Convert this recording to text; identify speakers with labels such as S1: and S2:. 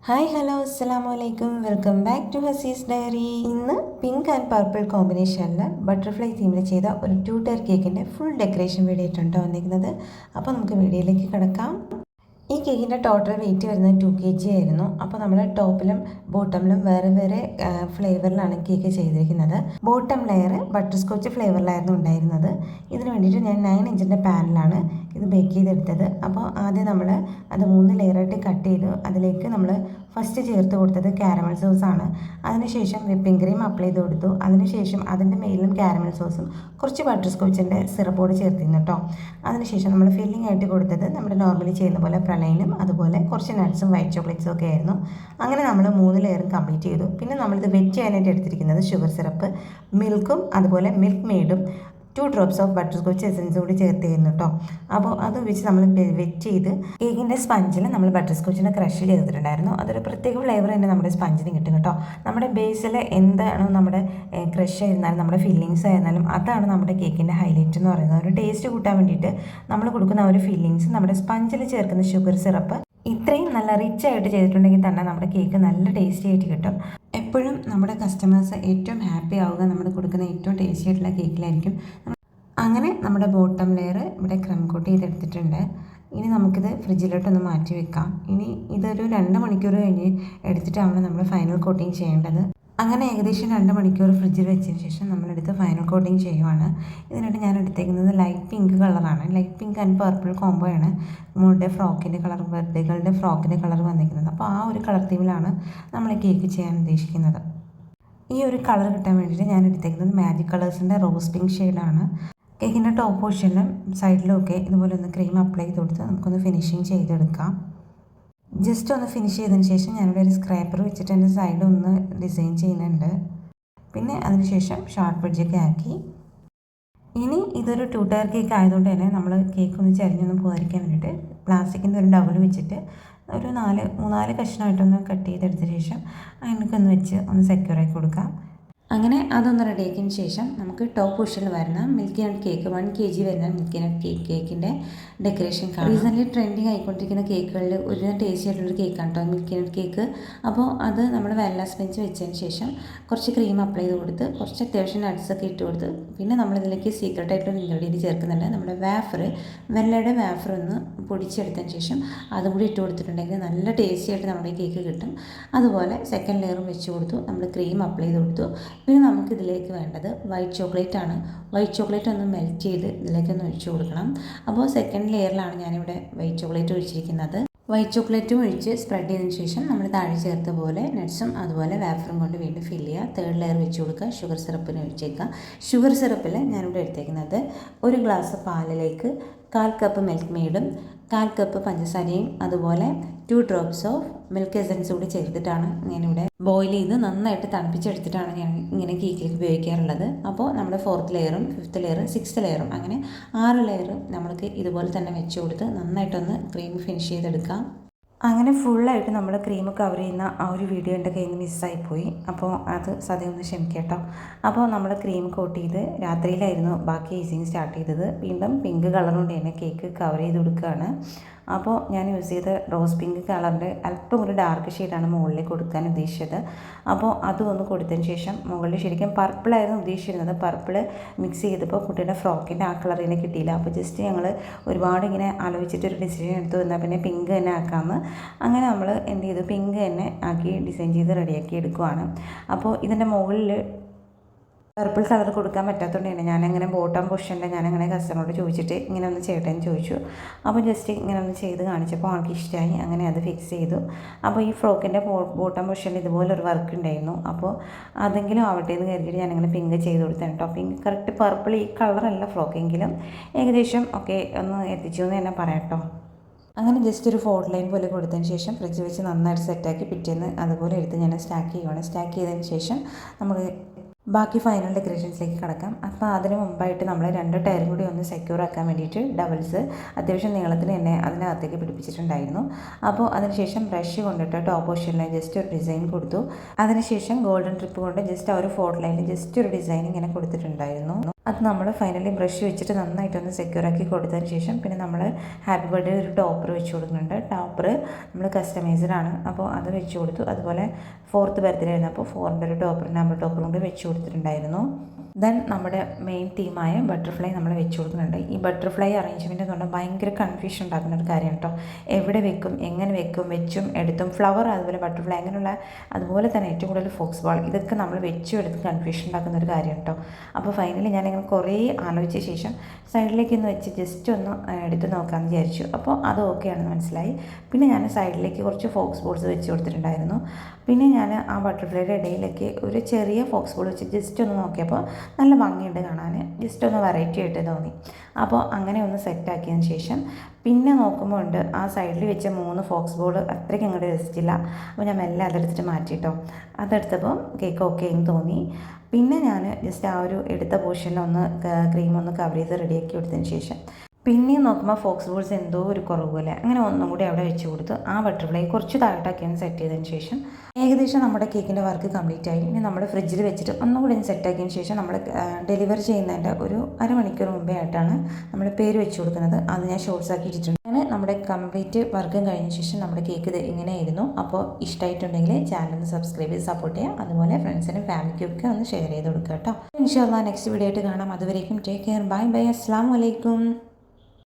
S1: Hi hello അസ്സലാമു അലൈക്കും welcome back to ഹസീസ് diary. ഇന്ന് പിങ്ക് ആൻഡ് പർപ്പിൾ കോമ്പിനേഷനിൽ ബട്ടർഫ്ലൈ തീമിൽ ചെയ്ത ഒരു ടു ടയർ കേക്കിൻ്റെ ഫുൾ ഡെക്കറേഷൻ വീഡിയോ ആയിട്ടുണ്ട് വന്നിരിക്കുന്നത്. അപ്പോൾ നമുക്ക് വീഡിയോയിലേക്ക് കിടക്കാം. ഈ കേക്കിൻ്റെ ടോട്ടൽ വെയിറ്റ് വരുന്നത് 2 kg ആയിരുന്നു. അപ്പോൾ നമ്മൾ ടോപ്പിലും ബോട്ടമിലും വേറെ വേറെ ഫ്ലേവറിലാണ് കേക്ക് ചെയ്തിരിക്കുന്നത്. ബോട്ടം ലെയർ ബട്ടർ സ്കോച്ച് ഫ്ലേവറിലായിരുന്നു ഉണ്ടായിരുന്നത്. ഇതിന് വേണ്ടിയിട്ട് ഞാൻ 9 ഇഞ്ചിൻ്റെ പാനിലാണ് ഇത് ബേക്ക് ചെയ്തെടുത്തത്. അപ്പോൾ ആദ്യം നമ്മൾ അത് 3 ലെയറായിട്ട് കട്ട് ചെയ്തു. അതിലേക്ക് നമ്മൾ ഫസ്റ്റ് ചേർത്ത് കൊടുത്തത് കാരമൽ സോസാണ്. അതിനുശേഷം വിപ്പിംഗ് ക്രീം അപ്ലൈ ചെയ്ത് കൊടുത്തു. അതിനുശേഷം അതിൻ്റെ മേലിലും കാരമൽ സോസും കുറച്ച് ബട്ടർ സ്കോച്ചിൻ്റെ സിറപ്പോട് ചേർത്തിരുന്നു കേട്ടോ. അതിനുശേഷം നമ്മൾ ഫില്ലിംഗ് ആയിട്ട് കൊടുത്തത് നമ്മുടെ നോർമലി ചെയ്യുന്ന പോലെ പ്രളയനും അതുപോലെ കുറച്ച് നട്ട്സും വൈറ്റ് ചോക്ലേറ്റ്സും ഒക്കെ ആയിരുന്നു. അങ്ങനെ നമ്മൾ 3 ലെയറും കംപ്ലീറ്റ് ചെയ്തു. പിന്നെ നമ്മളിത് വെറ്റ് ചെയ്യാനായിട്ട് എടുത്തിരിക്കുന്നത് ഷുഗർ സിറപ്പ്, മിൽക്കും അതുപോലെ മിൽക്ക് മെയ്ഡും 2 drops of butterscotch essence കൂടി ചേർത്ത് ചെയ്യുന്നു കേട്ടോ. അപ്പോൾ അത് വെച്ച് നമ്മൾ വെറ്റ് ചെയ്ത് കേക്കിൻ്റെ സ്പഞ്ചിൽ നമ്മൾ ബട്ടർ സ്കോച്ചിനെ ക്രഷ് ചെയ്തിട്ടുണ്ടായിരുന്നു. അതൊരു പ്രത്യേക ഫ്ലേവർ തന്നെ നമ്മുടെ സ്പഞ്ചിന് കിട്ടും കേട്ടോ. നമ്മുടെ ബേസിൽ എന്താണോ നമ്മുടെ ക്രഷ് ആയിരുന്നാലും നമ്മുടെ ഫില്ലിങ്സ് ആയിരുന്നാലും അതാണ് നമ്മുടെ കേക്കിൻ്റെ ഹൈലൈറ്റ് എന്ന് പറയുന്നത്. ഒരു ടേസ്റ്റ് കൂട്ടാൻ വേണ്ടിയിട്ട് നമ്മൾ കൊടുക്കുന്ന ഒരു ഫില്ലിങ്സ് നമ്മുടെ സ്പഞ്ചിൽ ചേർക്കുന്ന ഷുഗർ സിറപ്പ് ഇത്രയും നല്ല റിച്ച് ആയിട്ട് ചെയ്തിട്ടുണ്ടെങ്കിൽ തന്നെ നമ്മുടെ കേക്ക് നല്ല ടേസ്റ്റി ആയിട്ട് കിട്ടും. എപ്പോഴും നമ്മുടെ കസ്റ്റമേഴ്സ് ഏറ്റവും ഹാപ്പി ആവുക നമ്മൾ കൊടുക്കുന്ന ഏറ്റവും ടേസ്റ്റി ആയിട്ടുള്ള കേക്കിലായിരിക്കും. അങ്ങനെ നമ്മുടെ ബോട്ടം ലെയർ ഇവിടെ ക്രം കോട്ട് ചെയ്തെടുത്തിട്ടുണ്ട്. ഇനി നമുക്കിത് ഫ്രിഡ്ജിലോട്ടൊന്ന് മാറ്റി വെക്കാം. ഇനി ഇതൊരു 2 മണിക്കൂർ കഴിഞ്ഞ് എടുത്തിട്ടാണ് നമ്മൾ ഫൈനൽ കോട്ടിങ് ചെയ്യേണ്ടത്. അങ്ങനെ ഏകദേശം 2 മണിക്കൂർ ഫ്രിഡ്ജിൽ വെച്ചതിന് ശേഷം നമ്മളെടുത്ത് ഫൈനൽ കോട്ടിങ് ചെയ്യുവാണ്. ഇതിനായിട്ട് ഞാൻ എടുത്തേക്കുന്നത് ലൈറ്റ് പിങ്ക് കളറാണ്. Light pink and purple combo ആണ് മോളുടെ ഫ്രോക്കിൻ്റെ കളർ, ബർത്ത്ഡേകളുടെ ഫ്രോക്കിൻ്റെ കളർ വന്നിരിക്കുന്നത്. അപ്പോൾ ആ ഒരു കളർ തീമിലാണ് നമ്മൾ കേക്ക് ചെയ്യാൻ ഉദ്ദേശിക്കുന്നത്. ഈ ഒരു കളർ കിട്ടാൻ വേണ്ടിയിട്ട് ഞാൻ എടുത്തേക്കുന്നത് മാജിക് കളേഴ്സിൻ്റെ റോസ് പിങ്ക് ഷെയ്ഡാണ്. കേക്കിൻ്റെ ടോപ്പ് പോർഷനിലും സൈഡിലും ഒക്കെ ഇതുപോലെ ഒന്ന് ക്രീം അപ്ലൈ ചെയ്ത് കൊടുത്ത് നമുക്കൊന്ന് ഫിനിഷിങ് ചെയ്തെടുക്കാം. ജസ്റ്റ് ഒന്ന് ഫിനിഷ് ചെയ്തതിന് ശേഷം ഞാനിവിടെ ഒരു സ്ക്രാപ്പർ വെച്ചിട്ട് എൻ്റെ സൈഡ് ഒന്ന് ഡിസൈൻ ചെയ്യുന്നുണ്ട്. പിന്നെ അതിനുശേഷം ഷാർപ്പ് എഡ്ജൊക്കെ ആക്കി. ഇനി ഇതൊരു 2 ടയർ കേക്ക് ആയതുകൊണ്ട് തന്നെ നമ്മൾ കേക്ക് ഒന്ന് ചരിഞ്ഞൊന്നും പോകാതിരിക്കാൻ വേണ്ടിയിട്ട് പ്ലാസ്റ്റിക്കിൻ്റെ ഒരു ഡബിൾ വെച്ചിട്ട് ഒരു 3-4 കഷ്ണമായിട്ടൊന്ന് കട്ട് ചെയ്തെടുത്ത ശേഷം അതിനൊക്കെ വെച്ച് ഒന്ന് സെക്യൂർ ആക്കി കൊടുക്കാം. അങ്ങനെ അതൊന്ന് റെഡിയാക്കിയതിന് ശേഷം നമുക്ക് ടോപ്പ് പൊസിഷനിൽ വരുന്ന മിൽക്കി നട്ട് കേക്ക് 1 kg വരുന്ന മിൽക്കി നട്ട് കേക്കിൻ്റെ ഡെക്കറേഷൻ കാണാം. റീസെൻ്റ്ലി ട്രെൻഡിങ് ആയിക്കൊണ്ടിരിക്കുന്ന കേക്കുകളിൽ ഒരു ടേസ്റ്റി ആയിട്ടുള്ളൊരു കേക്കാണ് കേട്ടോ മിൽക്കി നട്ട് കേക്ക്. അപ്പോൾ അത് നമ്മൾ വാനില സ്പഞ്ച് വെച്ചതിന് ശേഷം കുറച്ച് ക്രീം അപ്ലൈ ചെയ്ത് കൊടുത്ത് കുറച്ച് അത്യാവശ്യം നട്ട്സൊക്കെ ഇട്ട് കൊടുത്ത് പിന്നെ നമ്മളിതിലേക്ക് സീക്രട്ട് ആയിട്ടൊരു ഇൻഗ്രീഡിയൻറ്റ് ചേർക്കുന്നുണ്ട്. നമ്മുടെ വെല്ലയുടെ വാഫർ ഒന്ന് പൊടിച്ചെടുത്തതിന് ശേഷം അതും കൂടി ഇട്ട് കൊടുത്തിട്ടുണ്ടെങ്കിൽ നല്ല ടേസ്റ്റി ആയിട്ട് നമ്മുടെ കേക്ക് കിട്ടും. അതുപോലെ സെക്കൻഡ് ലെയറും വെച്ച് കൊടുത്തു. നമ്മൾ ക്രീം അപ്ലൈ ചെയ്ത് കൊടുത്തു. പിന്നെ നമുക്കിതിലേക്ക് വേണ്ടത് വൈറ്റ് ചോക്ലേറ്റ് ആണ്. വൈറ്റ് ചോക്ലേറ്റ് ഒന്ന് മെൽറ്റ് ചെയ്ത് ഇതിലേക്കൊന്ന് ഒഴിച്ചു കൊടുക്കണം. അപ്പോൾ സെക്കൻഡ് ലെയറിലാണ് ഞാനിവിടെ വൈറ്റ് ചോക്ലേറ്റ് ഒഴിച്ചിരിക്കുന്നത്. വൈറ്റ് ചോക്ലേറ്റും ഒഴിച്ച് സ്പ്രെഡ് ചെയ്തതിന് ശേഷം നമ്മൾ താഴെ ചേർത്ത പോലെ നട്ട്സും അതുപോലെ വാഫറും കൊണ്ട് വീണ്ടും ഫില്ല് ചെയ്യുക. തേർഡ് ലെയർ വെച്ച് കൊടുക്കുക. ഷുഗർ സിറപ്പിന് ഒഴിച്ചേക്കുക. ഷുഗർ സിറപ്പിൽ ഞാനിവിടെ എടുത്തേക്കുന്നത് 1 ഗ്ലാസ് പാലിലേക്ക് 1/4 കപ്പ് മിൽക്ക് മെയ്ഡും 1/4 കപ്പ് പഞ്ചസാരയും അതുപോലെ 2 drops ഓഫ് മിൽക്ക് എസൻസ് കൂടി ചേർത്തിട്ടാണ് ഞാനിവിടെ ബോയിൽ ചെയ്ത് നന്നായിട്ട് തണുപ്പിച്ചെടുത്തിട്ടാണ് ഞാൻ ഇങ്ങനെ കേക്കിലേക്ക് ഉപയോഗിക്കാറുള്ളത്. അപ്പോൾ നമ്മുടെ 4th ലെയറും 5th ലെയറും 6th ലെയറും അങ്ങനെ 6 ലെയറും നമ്മൾക്ക് ഇതുപോലെ തന്നെ വെച്ച് കൊടുത്ത് നന്നായിട്ടൊന്ന് ക്രീം ഫിനിഷ് ചെയ്തെടുക്കാം. അങ്ങനെ ഫുള്ളായിട്ട് നമ്മൾ ക്രീം കവർ ചെയ്യുന്ന ആ ഒരു വീഡിയോ എൻ്റെ കയ്യിൽ നിന്ന് മിസ്സായിപ്പോയി. അപ്പോൾ അത് സദ്യ ഒന്ന് ക്ഷമിക്കുക കേട്ടോ. അപ്പോൾ നമ്മൾ ക്രീം കോട്ട് ചെയ്ത് രാത്രിയിലായിരുന്നു ബാക്കി ഈസിങ് സ്റ്റാർട്ട് ചെയ്തത്. വീണ്ടും പിങ്ക് കളർ കൊണ്ട് തന്നെ കേക്ക് കവർ ചെയ്ത് കൊടുക്കുകയാണ്. അപ്പോൾ ഞാൻ യൂസ് ചെയ്ത റോസ് പിങ്ക് കളറിൻ്റെ അല്പം ഒരു ഡാർക്ക് ഷെയ്ഡാണ് മുകളിൽ കൊടുക്കാൻ ഉദ്ദേശിച്ചത്. അപ്പോൾ അതും ഒന്ന് കൊടുത്തതിന് ശേഷം മുകളിൽ ശരിക്കും പർപ്പിളായിരുന്നു ഉദ്ദേശിച്ചിരുന്നത്. പർപ്പിൾ മിക്സ് ചെയ്തപ്പോൾ കുട്ടിയുടെ ഫ്രോക്കിൻ്റെ ആ കളറിനെ കിട്ടിയില്ല. അപ്പോൾ ജസ്റ്റ് ഞങ്ങൾ ഒരുപാട് ഇങ്ങനെ ആലോചിച്ചിട്ടൊരു ഡിസിഷൻ എടുത്തു. എന്നാൽ പിന്നെ പിങ്ക് തന്നെ ആക്കാമെന്ന്. അങ്ങനെ നമ്മൾ എന്ത് ചെയ്തു, പിങ്ക് തന്നെ ആക്കി ഡിസൈൻ ചെയ്ത് റെഡിയാക്കി എടുക്കുവാണ്. അപ്പോൾ ഇതിൻ്റെ മുകളിൽ പർപ്പിൾ കളർ കൊടുക്കാൻ പറ്റാത്തതുകൊണ്ട് തന്നെ ഞാനങ്ങനെ ബോട്ടം പൊസിഷനിൽ ഞാനങ്ങനെ കസ്റ്റമറോട് ചോദിച്ചിട്ട് ഇങ്ങനെ ഒന്ന് ചെയ്യട്ടെന്ന് ചോദിച്ചു. അപ്പോൾ ജസ്റ്റ് ഇങ്ങനെ ഒന്ന് ചെയ്ത് കാണിച്ചപ്പോൾ ആൾക്ക് ഇഷ്ടമായി. അങ്ങനെ അത് ഫിക്സ് ചെയ്തു. അപ്പോൾ ഈ ഫ്രോക്കിൻ്റെ ബോട്ടം പൊസിഷനിൽ ഇതുപോലൊരു വർക്ക് ഉണ്ടായിരുന്നു. അപ്പോൾ അതെങ്കിലും ആവട്ടെ എന്ന് കരുതിയിട്ട് ഞാനങ്ങനെ പിങ്ക് ചെയ്ത് കൊടുത്തതാണ് കേട്ടോ. പിങ്ക് കറക്റ്റ് പർപ്പിൾ ഈ കളറല്ല ഫ്രോക്കെങ്കിലും ഏകദേശം ഒക്കെ ഒന്ന് എത്തിച്ചു എന്ന് തന്നെ പറയാം കേട്ടോ. അങ്ങനെ ജസ്റ്റ് ഒരു 4 ലൈൻ പോലെ കൊടുത്തതിന് ശേഷം ഫ്രിഡ്ജ് വെച്ച് നന്നായിട്ട് സെറ്റാക്കി പിറ്റേന്ന് അതുപോലെ എടുത്ത് ഞാൻ സ്റ്റാക്ക് ചെയ്യുവാണ്. സ്റ്റാക്ക് ചെയ്തതിന് ശേഷം നമുക്ക് ബാക്കി ഫൈനൽ ഡെക്കറേഷൻസിലേക്ക് കിടക്കാം. അപ്പോൾ അതിന് മുമ്പായിട്ട് നമ്മൾ 2 ടയർ കൂടി ഒന്ന് സെക്യൂർ ആക്കാൻ വേണ്ടിയിട്ട് ഡബിൾസ് അത്യാവശ്യം നീളത്തിൽ തന്നെ അതിനകത്തേക്ക് പിടിപ്പിച്ചിട്ടുണ്ടായിരുന്നു. അപ്പോൾ അതിനുശേഷം ബ്രഷ് കൊണ്ടിട്ട് ടോപ്പ് പോർഷനിൽ ജസ്റ്റ് ഒരു ഡിസൈൻ കൊടുത്തു. അതിനുശേഷം ഗോൾഡൻ ട്രിപ്പ് കൊണ്ട് ജസ്റ്റ് ആ ഒരു 4 ലൈനിൽ ജസ്റ്റ് ഒരു ഡിസൈൻ ഇങ്ങനെ കൊടുത്തിട്ടുണ്ടായിരുന്നു. അത് നമ്മൾ ഫൈനലി ബ്രഷ് വെച്ചിട്ട് നന്നായിട്ടൊന്ന് സെക്യൂർ ആക്കി കൊടുത്തതിന് ശേഷം പിന്നെ നമ്മൾ ഹാപ്പി ബർത്ത്ഡേ ഒരു ടോപ്പർ വെച്ച് കൊടുക്കുന്നുണ്ട്. ടോപ്പർ നമ്മൾ കസ്റ്റമൈസ്ഡ് ആണ്, അപ്പോൾ അത് വെച്ച് കൊടുത്തു. അതുപോലെ 4th ബർത്ത്ഡേ ആയിരുന്നു, അപ്പോൾ 4ൻ്റെ ഒരു ടോപ്പർ നമ്പർ ടോപ്പറും കൂടി വെച്ച് കൊടുത്തിട്ടുണ്ടായിരുന്നു. ദെൻ നമ്മുടെ മെയിൻ തീമായ ബട്ടർഫ്ലൈ നമ്മൾ വെച്ച് കൊടുക്കുന്നുണ്ട്. ഈ ബട്ടർഫ്ലൈ അറേഞ്ച്മെൻറ്റ് എന്ന് പറഞ്ഞാൽ ഭയങ്കര കൺഫ്യൂഷൻ ഉണ്ടാക്കുന്ന ഒരു കാര്യമാണ് കേട്ടോ. എവിടെ വെക്കും, എങ്ങനെ വെക്കും, വെച്ചും എടുത്തും ഫ്ലവർ അതുപോലെ ബട്ടർഫ്ലൈ അങ്ങനെയുള്ള അതുപോലെ തന്നെ ഏറ്റവും കൂടുതൽ ഫോക്സ് ബോൾ ഇതൊക്കെ നമ്മൾ വെച്ചും എടുത്ത് കൺഫ്യൂഷൻ ഉണ്ടാക്കുന്ന ഒരു കാര്യം കേട്ടോ. അപ്പോൾ ഫൈനലി ഞാനിങ്ങനെ കുറേ ആലോചിച്ച ശേഷം സൈഡിലേക്ക് ഒന്ന് വെച്ച് ജസ്റ്റ് ഒന്ന് എടുത്ത് നോക്കാമെന്ന് വിചാരിച്ചു. അപ്പോൾ അത് ഓക്കെയാണെന്ന് മനസ്സിലായി. പിന്നെ ഞാൻ സൈഡിലേക്ക് കുറച്ച് ഫോക്സ് ബോൾസ് വെച്ച് കൊടുത്തിട്ടുണ്ടായിരുന്നു. പിന്നെ ഞാൻ ആ ബട്ടർഫ്ലൈയുടെ ഇടയിലേക്ക് ഒരു ചെറിയ ഫോക്സ് ബോൾ വെച്ച് ജസ്റ്റ് ഒന്ന് നോക്കിയപ്പോൾ നല്ല ഭംഗിയുണ്ട് കാണാൻ, ജസ്റ്റ് ഒന്ന് വെറൈറ്റി ആയിട്ട് തോന്നി. അപ്പോൾ അങ്ങനെ ഒന്ന് സെറ്റാക്കിയതിന് ശേഷം പിന്നെ നോക്കുമ്പോൾ ഉണ്ട് ആ സൈഡിൽ വെച്ച 3 ഫോക്സ് ബോൾ അത്രയ്ക്ക് അങ്ങോട്ട് രസിച്ചില്ല. അപ്പോൾ ഞാൻ മെല്ലെ അതെടുത്തിട്ട് മാറ്റിയിട്ടോ. അതെടുത്തപ്പോൾ കേക്ക് ഓക്കെ എന്ന് തോന്നി. പിന്നെ ഞാൻ ജസ്റ്റ് ആ ഒരു എടുത്ത പോർഷനിൽ ഒന്ന് ക്രീം ഒന്ന് കവർ ചെയ്ത് റെഡിയാക്കി കൊടുത്തതിന് ശേഷം പിന്നെയും നോക്കുമ്പോൾ ഫോക്സ് ബോൾസ് എന്തോ ഒരു കുറവ് പോലെ അങ്ങനെ ഒന്നും കൂടി അവിടെ വെച്ച് കൊടുത്ത് ആ ബട്ടർഫ്ലൈ കുറച്ച് താഴോട്ടാക്കിയൊന്ന് സെറ്റ് ചെയ്തതിന് ശേഷം ഏകദേശം നമ്മുടെ കേക്കിൻ്റെ വർക്ക് കംപ്ലീറ്റ് ആയി. ഇനി നമ്മൾ ഫ്രിഡ്ജിൽ വെച്ചിട്ട് ഒന്നും കൂടി സെറ്റാക്കിയതിന് ശേഷം നമ്മൾ ഡെലിവറി ചെയ്യുന്നതിൻ്റെ ഒരു അരമണിക്കൂർ മുമ്പേ ആയിട്ടാണ് നമ്മൾ പേര് വെച്ച് കൊടുക്കുന്നത്. അത് ഞാൻ ഷോർട്സ് ആക്കി ഇട്ടിട്ടുണ്ട്. അങ്ങനെ നമ്മുടെ കംപ്ലീറ്റ് വർക്കും കഴിഞ്ഞ ശേഷം നമ്മുടെ കേക്ക് ഇങ്ങനെയായിരുന്നു. അപ്പോൾ ഇഷ്ടമായിട്ടുണ്ടെങ്കിൽ ചാനൽ ഒന്ന് സബ്സ്ക്രൈബ് ചെയ്ത് സപ്പോർട്ട് ചെയ്യുക. അതുപോലെ ഫ്രണ്ട്സിനും ഫാമിലിക്കൊക്കെ ഒന്ന് ഷെയർ ചെയ്ത് കൊടുക്കുക കേട്ടോ. ഇൻഷാ അല്ലാഹ് നെക്സ്റ്റ് വീഡിയോ ആയിട്ട് കാണാം. അതുവരേക്കും ടേക്ക് കെയർ, ബൈ ബൈ, അസ്സലാമു അലൈക്കും.